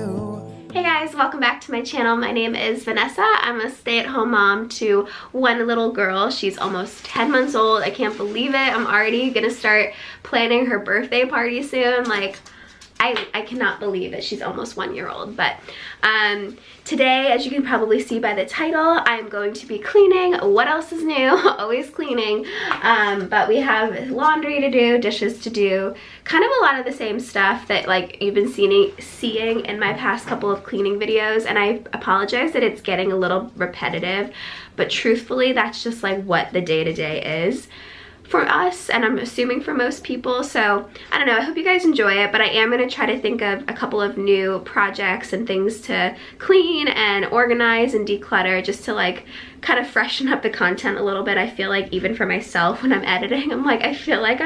Hey guys, welcome back to my channel. My name is Vanessa. I'm a stay-at-home mom to one little girl. She's almost 10 months old. I can't believe it. I'm already gonna start planning her birthday party soon. Like, I cannot believe it. She's almost 1 year old. But today, as you can probably see by the title, I'm going to be cleaning. What else is new? Always cleaning. But we have laundry to do, dishes to do, kind of a lot of the same stuff that like you've been seeing in my past couple of cleaning videos. And I apologize that it's getting a little repetitive, but truthfully, that's just like what the day-to-day is for us, and I'm assuming for most people. So I don't know, I hope you guys enjoy it, but I am going to try to think of a couple of new projects and things to clean and organize and declutter, just to like kind of freshen up the content a little bit. I feel like even for myself when I'm editing, I'm like, I feel like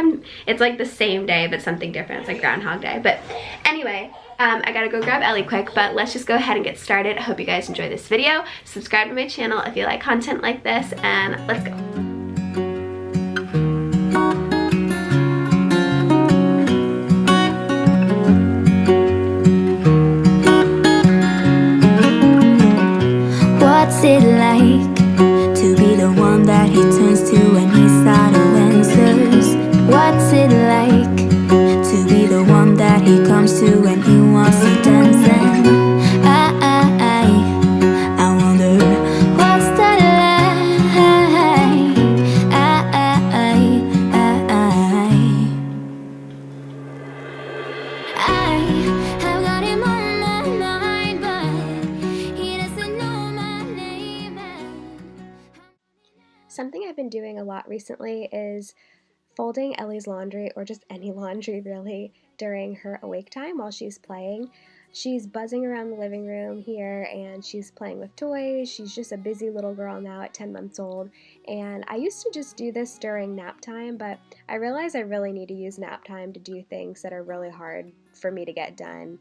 it's like the same day but something different. It's like Groundhog Day. But anyway, I gotta go grab Ellie quick, but let's just go ahead and get started. I hope you guys enjoy this video. Subscribe to my channel if you like content like this, and let's go. What's it like to be the one that he turns to when he's out of answers? What's it like to be the one that he comes to when he wants to dance? And I wonder what's that like? I've got him on my mind, but he doesn't know my name. Something I've been doing a lot recently is folding Ellie's laundry, or just any laundry really, during her awake time while she's playing. She's buzzing around the living room here and she's playing with toys. She's just a busy little girl now at 10 months old. And I used to just do this during nap time, but I realize I really need to use nap time to do things that are really hard for me to get done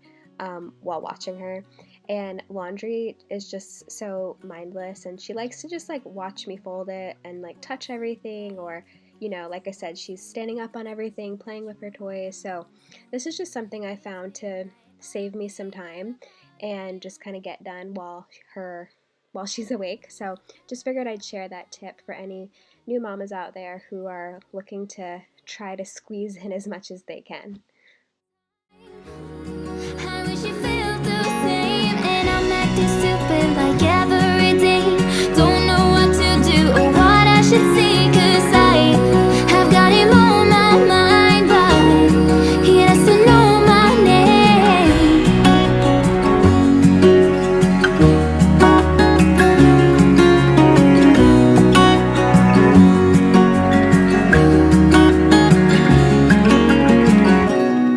while watching her. And laundry is just so mindless, and she likes to just like watch me fold it and like touch everything, or you know, like I said, she's standing up on everything, playing with her toys. So this is just something I found to save me some time and just kind of get done while she's awake. So just figured I'd share that tip for any new mamas out there who are looking to try to squeeze in as much as they can. I wish you felt the same, and I'm acting stupid like every day. Don't know what to do or what I should say, 'cause I have got him on my mind, but he doesn't know my name.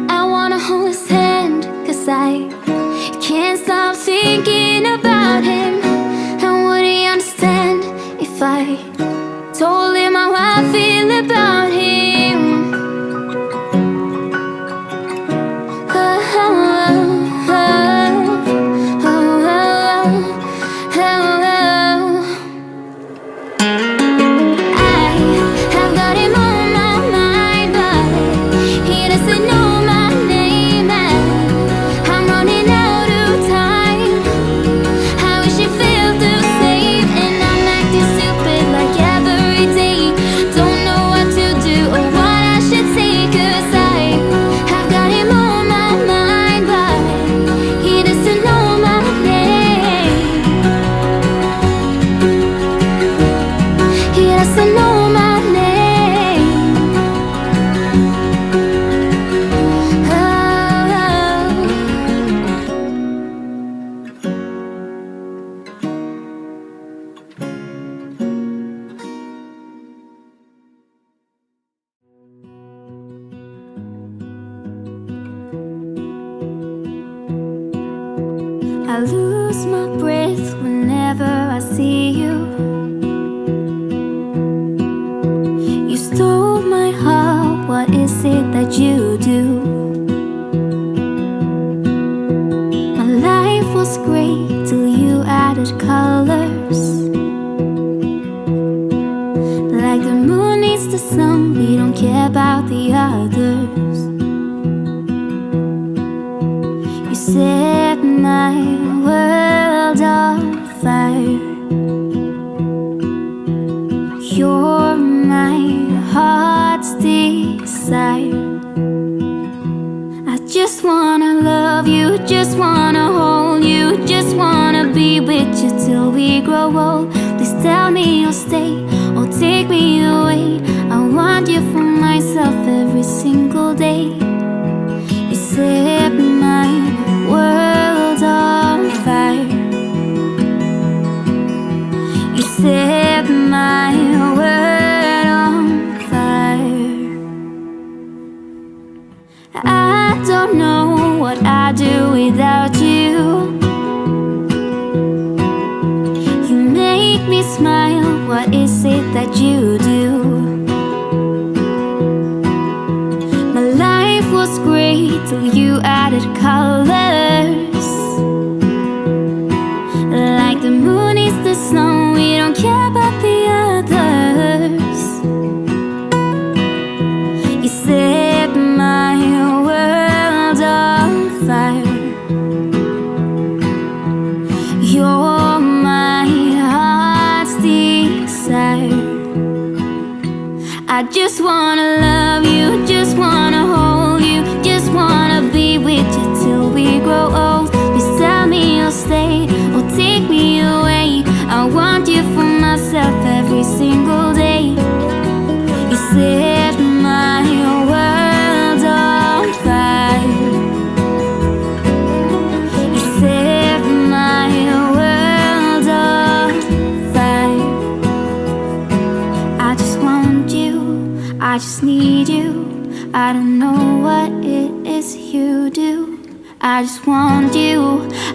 I wanna hold his hand, 'cause I can't stop thinking about him. And would he understand if I told him how I feel about him? I have got him on my mind, but he doesn't know my name. And I'm running out of time. I wish you felt the same, and I'm acting stupid like every day. Don't know what to do or what I should say, 'cause I have got him on my mind, but he doesn't know my name. He doesn't know my name. I lose my breath whenever I see you. You stole my heart, what is it that you do? My life was great till you added colors. Like the moon needs the sun, we don't care about the others. You said set my world on fire. You're my heart's desire. I just wanna love you, just wanna hold you, just wanna be with you till we grow old. Please tell me you'll stay or take me away. I want you for myself every single day. You set my world on fire. You set my world on fire. I don't know what I'd do without you. You make me smile, what is it that you do? My life was great till you added colors. Like the moon is the snow, we don't care about the others. You set my world on fire. You're my heart's desire. I just wanna love you, just wanna hold you, just wanna be with you till we grow old. Please tell me you'll stay or take me away. I want you for myself every single day. You set my world on fire. You set my world on fire. I just want you, I just need you. I don't know what it is you do. I just want you,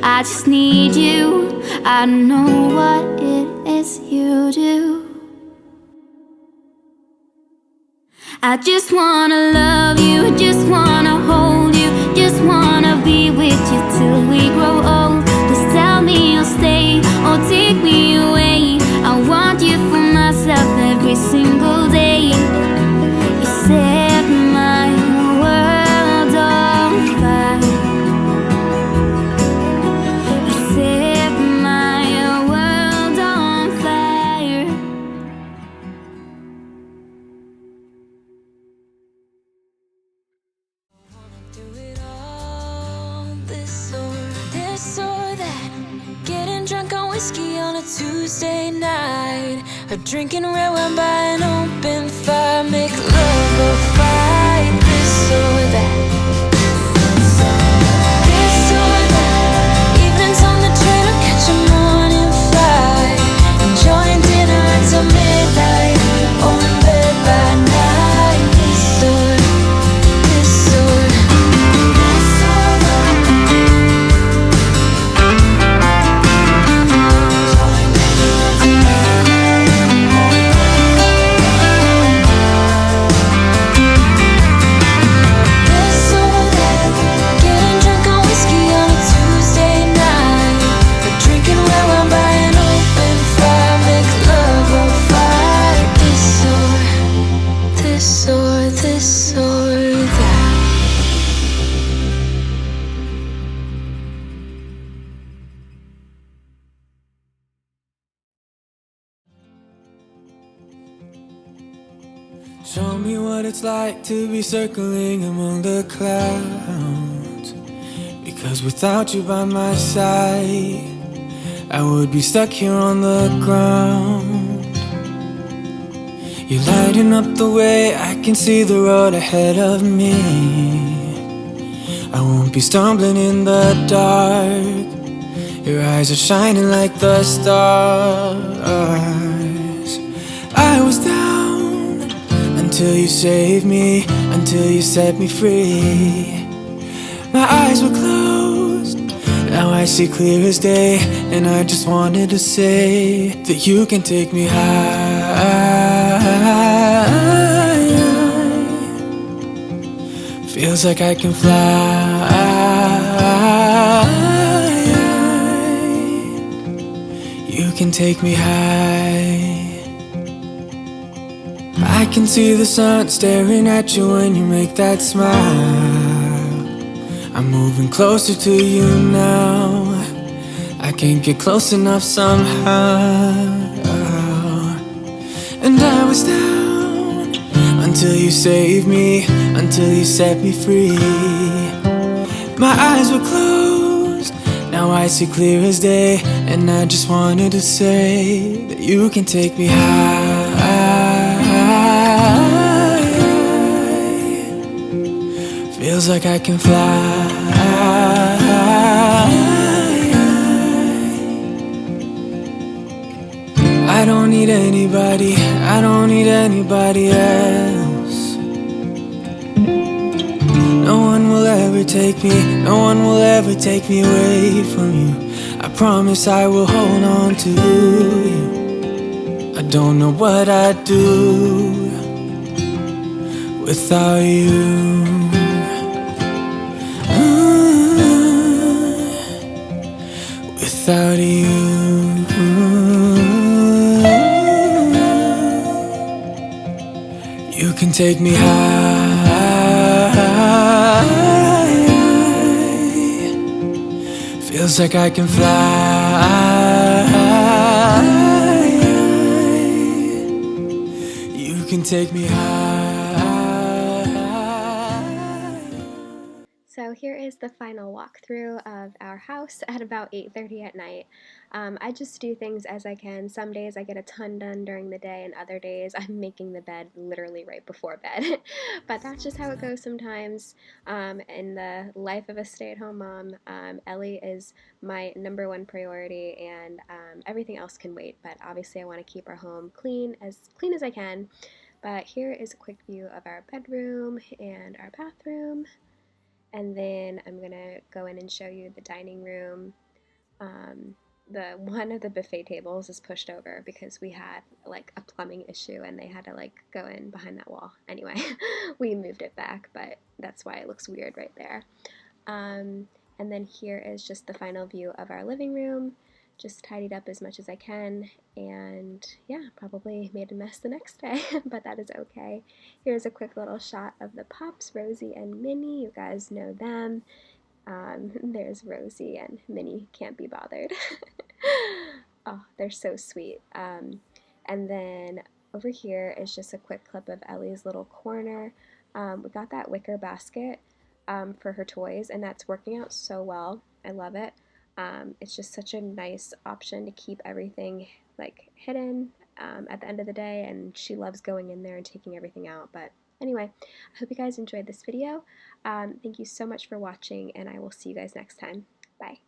I just need you. I don't know what it is you do. I just wanna love you, just wanna hold you, just wanna be with you till we grow old. Just tell me you'll stay or take me away. I want you for myself every single day. You set my world on fire. You set my world on fire. Do it all, this or that. Getting drunk on whiskey on a Tuesday night, or drinking red wine by an open fire. Make love or fight, this or that. This or that. Evenings on the train or catch a morning flight. Enjoying dinner until midnight, or in bed by night. This or that. Show me what it's like to be circling among the clouds. Because without you by my side, I would be stuck here on the ground. You're lighting up the way, I can see the road ahead of me. I won't be stumbling in the dark. Your eyes are shining like the stars. I was down until you saved me, until you set me free. My eyes were closed, now I see clear as day. And I just wanted to say that you can take me high. Feels like I can fly. You can take me high. I can see the sun staring at you when you make that smile. I'm moving closer to you now. I can't get close enough somehow. And I was down until you saved me, until you set me free. My eyes were closed, now I see clear as day. And I just wanted to say that you can take me high. Feels like I can fly. I don't need anybody, I don't need anybody else. No one will ever take me, no one will ever take me away from you. I promise I will hold on to you. I don't know what I'd do without you. Without you. You can take me high. Feels like I can fly. You can take me high. So here is the final walkthrough of our house at about 8:30 at night. I just do things as I can. Some days I get a ton done during the day, and other days I'm making the bed literally right before bed. But that's just how it goes sometimes. In the life of a stay-at-home mom, Ellie is my #1 priority, and everything else can wait. But obviously I want to keep our home clean as I can. But here is a quick view of our bedroom and our bathroom. And then I'm gonna go in and show you the dining room. The one of the buffet tables is pushed over because we had like a plumbing issue and they had to like go in behind that wall. Anyway, we moved it back, but that's why it looks weird right there. And then here is just the final view of our living room. Just tidied up as much as I can, and yeah, probably made a mess the next day, but that is okay. Here's a quick little shot of the pups, Rosie and Minnie. You guys know them. There's Rosie, and Minnie can't be bothered. Oh, they're so sweet. And then over here is just a quick clip of Ellie's little corner. We got that wicker basket for her toys, and that's working out so well. I love it. It's just such a nice option to keep everything like hidden at the end of the day, and she loves going in there and taking everything out. But anyway, I hope you guys enjoyed this video. Thank you so much for watching, and I will see you guys next time. Bye.